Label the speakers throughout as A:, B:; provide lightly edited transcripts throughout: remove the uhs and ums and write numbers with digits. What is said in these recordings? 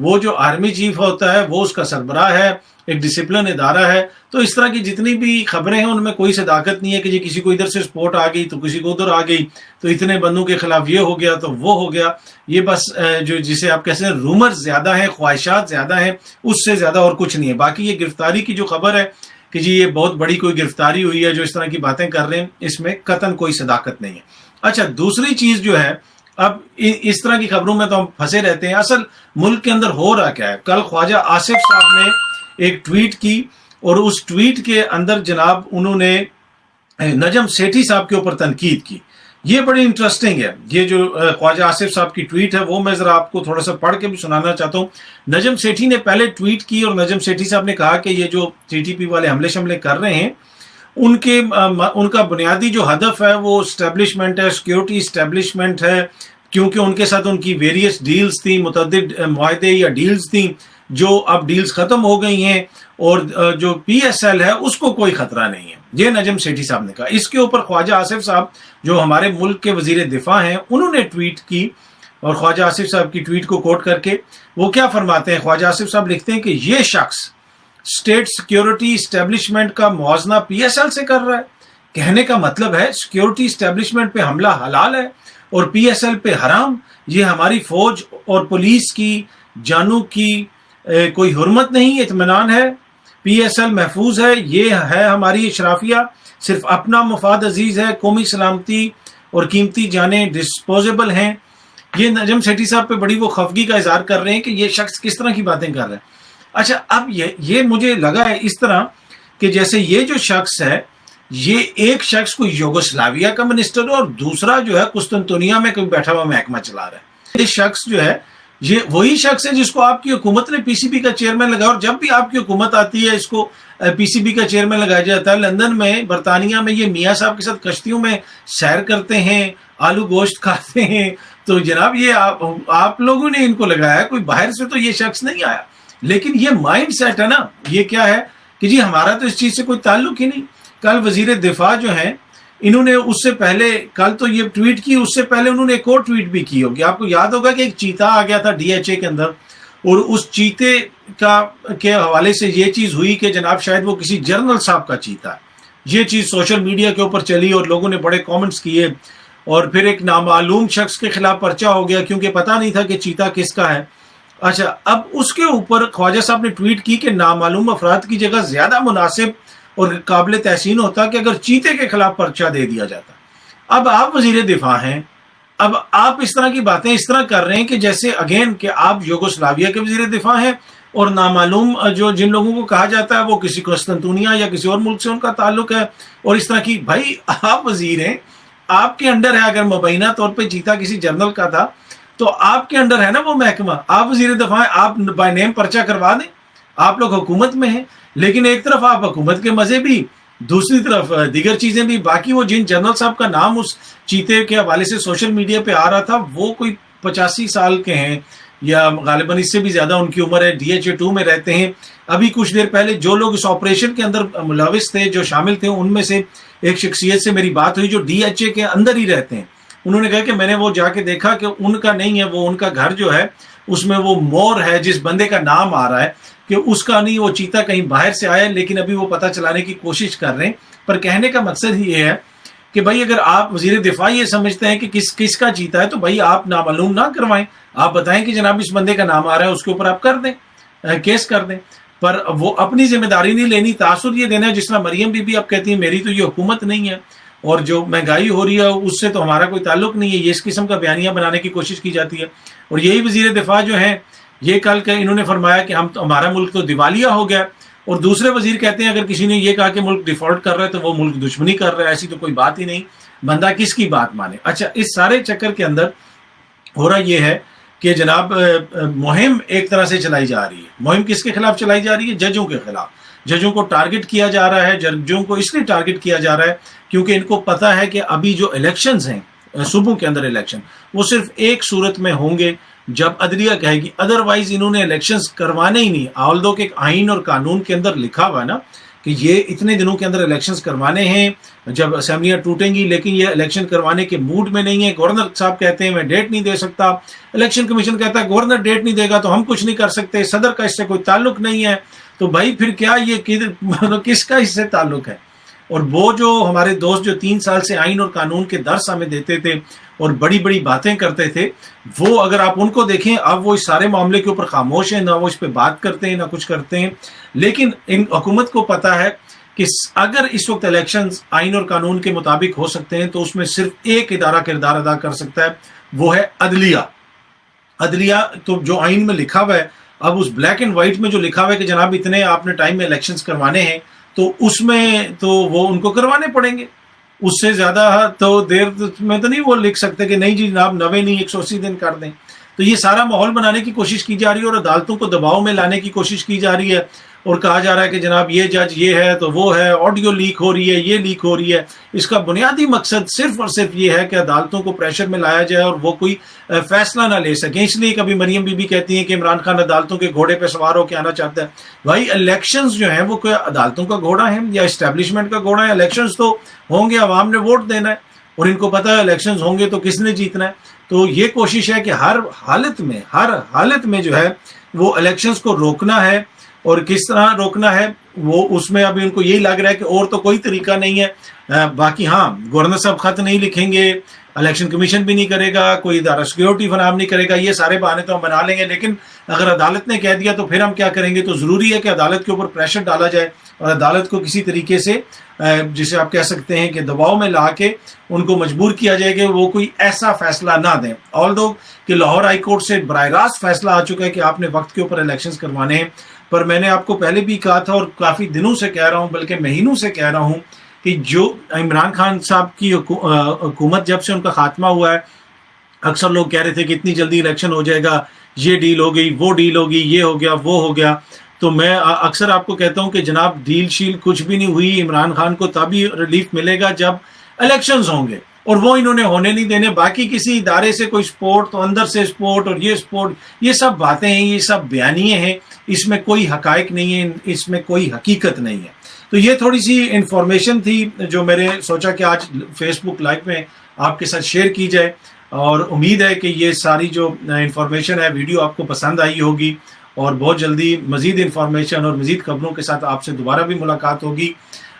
A: وہ جو army chief ہوتا ہے وہ اس کا سربراہ ہے، ایک ڈسپلن ادارہ ہے. تو اس طرح کی جتنی بھی خبریں ہیں ان میں کوئی صداقت نہیں ہے کہ جی کسی کو ادھر سے سپورٹ آ گئی تو کسی کو ادھر آ گئی تو اتنے بندوں کے خلاف یہ ہو گیا تو وہ ہو گیا. یہ بس جو جسے آپ کہتے ہیں رومر زیادہ ہیں، خواہشات زیادہ ہیں، اس سے زیادہ اور کچھ نہیں ہے. باقی یہ گرفتاری کی جو خبر ہے کہ جی یہ بہت بڑی کوئی گرفتاری ہوئی ہے جو اس طرح کی باتیں کر رہے ہیں، اس میں قطعاً کوئی صداقت نہیں ہے. اچھا، دوسری چیز جو ہے، اب اس طرح کی خبروں میں تو ہم پھنسے رہتے ہیں. اصل ملک کے اندر ہو رہا کیا ہے؟ کل خواجہ آصف صاحب نے ایک ٹویٹ کی اور اس ٹویٹ کے اندر جناب انہوں نے نجم سیٹھی صاحب کے اوپر تنقید کی. یہ بڑی انٹرسٹنگ ہے. یہ جو خواجہ آصف صاحب کی ٹویٹ ہے وہ میں ذرا آپ کو تھوڑا سا پڑھ کے بھی سنانا چاہتا ہوں. نجم سیٹھی نے پہلے ٹویٹ کی اور نجم سیٹھی صاحب نے کہا کہ یہ جو ٹی ٹی پی والے حملے شملے کر رہے ہیں ان کا بنیادی جو ہدف ہے وہ اسٹیبلشمنٹ ہے، سیکیورٹی اسٹیبلشمنٹ ہے، کیونکہ ان کے ساتھ ان کی ویریس ڈیلز تھیں، متعدد معاہدے یا ڈیلز تھیں جو اب ڈیلز ختم ہو گئی ہیں اور جو پی ایس ایل ہے اس کو کوئی خطرہ نہیں ہے. یہ نجم سیٹھی صاحب نے کہا. اس کے اوپر خواجہ آصف صاحب جو ہمارے ملک کے وزیر دفاع ہیں انہوں نے ٹویٹ کی اور خواجہ آصف صاحب کی ٹویٹ کو کوٹ کر کے وہ کیا فرماتے ہیں؟ خواجہ آصف صاحب لکھتے ہیں کہ یہ شخص اسٹیٹ سیکیورٹی اسٹیبلشمنٹ کا موازنہ پی ایس ایل سے کر رہا ہے. کہنے کا مطلب ہے سیکیورٹی اسٹیبلشمنٹ پہ حملہ حلال ہے اور پی ایس ایل پہ حرام. یہ ہماری فوج اور پولیس کی جانوں کی کوئی حرمت نہیں، اطمینان ہے. پی ایس ایل محفوظ ہے، یہ ہے ہماری اشرافیہ، صرف اپنا مفاد عزیز ہے، قومی سلامتی اور قیمتی جانیں ڈسپوزیبل ہیں. یہ نجم سیٹھی صاحب پہ بڑی وہ خفگی کا اظہار کر رہے ہیں کہ یہ شخص کس طرح کی باتیں کر رہے ہیں. اچھا، اب یہ مجھے لگا ہے اس طرح کہ جیسے یہ جو شخص ہے یہ ایک شخص کوئی یوگوسلاویہ کا منسٹر ہے اور دوسرا جو ہے قسطنطنیہ میں کوئی بیٹھا ہوا محکمہ چلا رہا ہے. یہ شخص جو ہے یہ وہی شخص ہے جس کو آپ کی حکومت نے پی سی بی کا چیئرمین لگایا، اور جب بھی آپ کی حکومت آتی ہے اس کو پی سی بی کا چیئرمین لگایا جاتا ہے. لندن میں، برطانیہ میں یہ میاں صاحب کے ساتھ کشتیوں میں سیر کرتے ہیں، آلو گوشت کھاتے ہیں. تو جناب یہ آپ لوگوں نے ان کو لگایا، کوئی باہر سے تو یہ شخص نہیں آیا. لیکن یہ مائنڈ سیٹ ہے نا، یہ کیا ہے کہ جی ہمارا تو اس چیز سے کوئی تعلق ہی نہیں. کل وزیر دفاع جو ہیں انہوں نے اس سے پہلے، کل تو یہ ٹویٹ کی، اس سے پہلے انہوں نے ایک اور ٹویٹ بھی کی ہوگی. آپ کو یاد ہوگا کہ ایک چیتا آ گیا تھا ڈی ایچ اے کے اندر اور اس چیتے کے حوالے سے یہ چیز ہوئی کہ جناب شاید وہ کسی جنرل صاحب کا چیتا ہے. یہ چیز سوشل میڈیا کے اوپر چلی اور لوگوں نے بڑے کامنٹس کیے اور پھر ایک نامعلوم شخص کے خلاف پرچہ ہو گیا کیونکہ پتہ نہیں تھا کہ چیتا کس کا ہے. اچھا، اب اس کے اوپر خواجہ صاحب نے ٹویٹ کی کہ نامعلوم افراد کی جگہ زیادہ مناسب اور قابل تحسین ہوتا کہ اگر چیتے کے خلاف پرچہ دے دیا جاتا. اب آپ وزیر دفاع ہیں، اب آپ اس طرح کی باتیں اس طرح کر رہے ہیں کہ جیسے اگین کہ آپ یوگوسلاویہ کے وزیر دفاع ہیں اور نامعلوم جو جن لوگوں کو کہا جاتا ہے وہ کسی قسطنطنیہ یا کسی اور ملک سے ان کا تعلق ہے اور اس طرح کی. بھائی آپ وزیر ہیں، آپ کے انڈر ہے، اگر مبینہ طور پہ چیتا کسی جنرل کا تھا تو آپ کے انڈر ہے نا وہ محکمہ، آپ وزیر دفاع ہیں، آپ بائی نیم پرچہ کروا دیں. آپ لوگ حکومت میں ہیں، لیکن ایک طرف آپ حکومت کے مزے بھی، دوسری طرف دیگر چیزیں بھی. باقی وہ جن جنرل صاحب کا نام اس چیتے کے حوالے سے سوشل میڈیا پہ آ رہا تھا وہ کوئی 85 سال کے ہیں یا غالباً اس سے بھی زیادہ ان کی عمر ہے، ڈی ایچ اے 2 میں رہتے ہیں. ابھی کچھ دیر پہلے جو لوگ اس آپریشن کے اندر ملوث تھے، جو شامل تھے، ان میں سے ایک شخصیت سے میری بات ہوئی جو ڈی ایچ اے کے اندر ہی رہتے ہیں. انہوں نے کہا کہ میں نے وہ جا کے دیکھا کہ ان کا نہیں ہے، وہ ان کا گھر جو ہے اس میں وہ مور ہے جس بندے کا نام آ رہا ہے کہ اس کا نہیں، وہ چیتا کہیں باہر سے آیا، لیکن ابھی وہ پتہ چلانے کی کوشش کر رہے ہیں. پر کہنے کا مقصد ہی یہ ہے کہ بھائی اگر آپ وزیر دفاع یہ سمجھتے ہیں کہ کس کا چیتا ہے تو بھائی آپ نامعلوم نہ کروائیں، آپ بتائیں کہ جناب اس بندے کا نام آ رہا ہے، اس کے اوپر آپ کر دیں، کیس کر دیں. پر وہ اپنی ذمہ داری نہیں لینی، تاثر یہ دینا ہے جس طرح مریم بی بی اب کہتی ہیں میری تو یہ حکومت نہیں ہے اور جو مہنگائی ہو رہی ہے اس سے تو ہمارا کوئی تعلق نہیں ہے. یہ اس قسم کا بیانیہ بنانے کی کوشش کی جاتی ہے. اور یہی وزیر دفاع جو ہیں یہ کل کہ انہوں نے فرمایا کہ ہمارا ملک تو دیوالیہ ہو گیا، اور دوسرے وزیر کہتے ہیں اگر کسی نے یہ کہا کہ ملک ڈیفالٹ کر رہا ہے تو وہ ملک دشمنی کر رہا ہے. ایسی تو کوئی بات ہی نہیں، بندہ کس کی بات مانے. اچھا، اس سارے چکر کے اندر ہو رہا یہ ہے کہ جناب مہم ایک طرح سے چلائی جا رہی ہے. مہم کس کے خلاف چلائی جا رہی ہے؟ ججوں کے خلاف. ججوں کو ٹارگٹ کیا جا رہا ہے. ججوں کو اس لیے ٹارگٹ کیا جا رہا ہے کیونکہ ان کو پتا ہے کہ ابھی جو الیکشنز ہیں، صوبوں کے اندر الیکشن، وہ صرف ایک صورت میں ہوں گے جب عدلیہ کہے گی. ادروائز انہوں نے الیکشنز کروانے ہی نہیں. آلدو کہ ایک آئین اور قانون کے اندر لکھا ہوا ہے نا کہ یہ اتنے دنوں کے اندر الیکشنز کروانے ہیں جب اسمبلیاں ٹوٹیں گی، لیکن یہ الیکشن کروانے کے موڈ میں نہیں ہے. گورنر صاحب کہتے ہیں میں ڈیٹ نہیں دے سکتا، الیکشن کمیشن کہتا ہے گورنر ڈیٹ نہیں دے گا تو ہم کچھ نہیں کر سکتے، صدر کا اس سے کوئی تعلق نہیں ہے. تو بھائی پھر کیا یہ کس کا اس سے تعلق ہے؟ اور وہ جو ہمارے دوست جو 3 سال سے آئین اور قانون کے درس ہمیں دیتے تھے اور بڑی بڑی باتیں کرتے تھے، وہ اگر آپ ان کو دیکھیں اب وہ اس سارے معاملے کے اوپر خاموش ہیں، نہ وہ اس پہ بات کرتے ہیں نہ کچھ کرتے ہیں. لیکن ان حکومت کو پتا ہے کہ اگر اس وقت الیکشنز آئین اور قانون کے مطابق ہو سکتے ہیں تو اس میں صرف ایک ادارہ کردار ادا کر سکتا ہے، وہ ہے عدلیہ. عدلیہ تو جو آئین میں لکھا ہوا ہے، اب اس بلیک اینڈ وائٹ میں جو لکھا ہوا ہے کہ جناب اتنے آپ نے ٹائم میں الیکشنز کروانے ہیں، تو اس میں تو وہ ان کو کروانے پڑیں گے. اس سے زیادہ تو دیر میں تو نہیں وہ لکھ سکتے کہ نہیں جی جناب 90 نہیں 180 دن کر دیں. تو یہ سارا ماحول بنانے کی کوشش کی جا رہی ہے اور عدالتوں کو دباؤ میں لانے کی کوشش کی جا رہی ہے اور کہا جا رہا ہے کہ جناب یہ جج یہ ہے تو وہ ہے، آڈیو لیک ہو رہی ہے، یہ لیک ہو رہی ہے. اس کا بنیادی مقصد صرف اور صرف یہ ہے کہ عدالتوں کو پریشر میں لایا جائے اور وہ کوئی فیصلہ نہ لے سکیں. اس لیے کبھی مریم بی بی کہتی ہیں کہ عمران خان عدالتوں کے گھوڑے پہ سوار ہو کے آنا چاہتا ہے. بھائی الیکشنز جو ہیں وہ کوئی عدالتوں کا گھوڑا ہے یا اسٹیبلشمنٹ کا گھوڑا ہے؟ الیکشنز تو ہوں گے، عوام نے ووٹ دینا ہے اور ان کو پتا ہے الیکشنز ہوں گے تو کس نے جیتنا ہے. تو یہ کوشش ہے کہ ہر حالت میں جو ہے وہ الیکشنز کو روکنا ہے. اور کس طرح روکنا ہے وہ اس میں ابھی ان کو یہی لگ رہا ہے کہ اور تو کوئی طریقہ نہیں ہے. باقی ہاں گورنر صاحب خط نہیں لکھیں گے، الیکشن کمیشن بھی نہیں کرے گا، کوئی ادارہ سیکیورٹی فراہم نہیں کرے گا، یہ سارے بہانے تو ہم بنا لیں گے. لیکن اگر عدالت نے کہہ دیا تو پھر ہم کیا کریں گے؟ تو ضروری ہے کہ عدالت کے اوپر پریشر ڈالا جائے اور عدالت کو کسی طریقے سے جسے آپ کہہ سکتے ہیں کہ دباؤ میں لا کے ان کو مجبور کیا جائے کہ وہ کوئی ایسا فیصلہ نہ دیں. آلدو کہ لاہور ہائی کورٹ سے براہ راست فیصلہ آ چکا ہے کہ آپ نے وقت کے اوپر الیکشنز کروانے ہیں. پر میں نے آپ کو پہلے بھی کہا تھا اور کافی دنوں سے کہہ رہا ہوں، بلکہ مہینوں سے کہہ رہا ہوں کہ جو عمران خان صاحب کی حکومت جب سے ان کا خاتمہ ہوا ہے، اکثر لوگ کہہ رہے تھے کہ اتنی جلدی الیکشن ہو جائے گا، یہ ڈیل ہو گئی، وہ ڈیل ہوگی، یہ ہو گیا، وہ ہو گیا. تو میں اکثر آپ کو کہتا ہوں کہ جناب ڈیل شیل کچھ بھی نہیں ہوئی. عمران خان کو تبھی ریلیف ملے گا جب الیکشنز ہوں گے، اور وہ انہوں نے ہونے نہیں دینے. باقی کسی ادارے سے کوئی سپورٹ تو اندر سے سپورٹ اور یہ سپورٹ، یہ سب باتیں ہیں، یہ سب بیانیے ہیں. اس میں کوئی حقائق نہیں ہے، اس میں کوئی حقیقت نہیں ہے. تو یہ تھوڑی سی انفارمیشن تھی جو میں نے سوچا کہ آج فیس بک لائیو میں آپ کے ساتھ شیئر کی جائے، اور امید ہے کہ یہ ساری جو انفارمیشن ہے ویڈیو آپ کو پسند آئی ہوگی، اور بہت جلدی مزید انفارمیشن اور مزید خبروں کے ساتھ آپ سے دوبارہ بھی ملاقات ہوگی.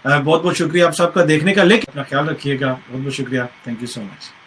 A: بہت بہت شکریہ آپ سب کا دیکھنے کا. لیکن اپنا خیال رکھیے گا. بہت بہت شکریہ. Thank you so much.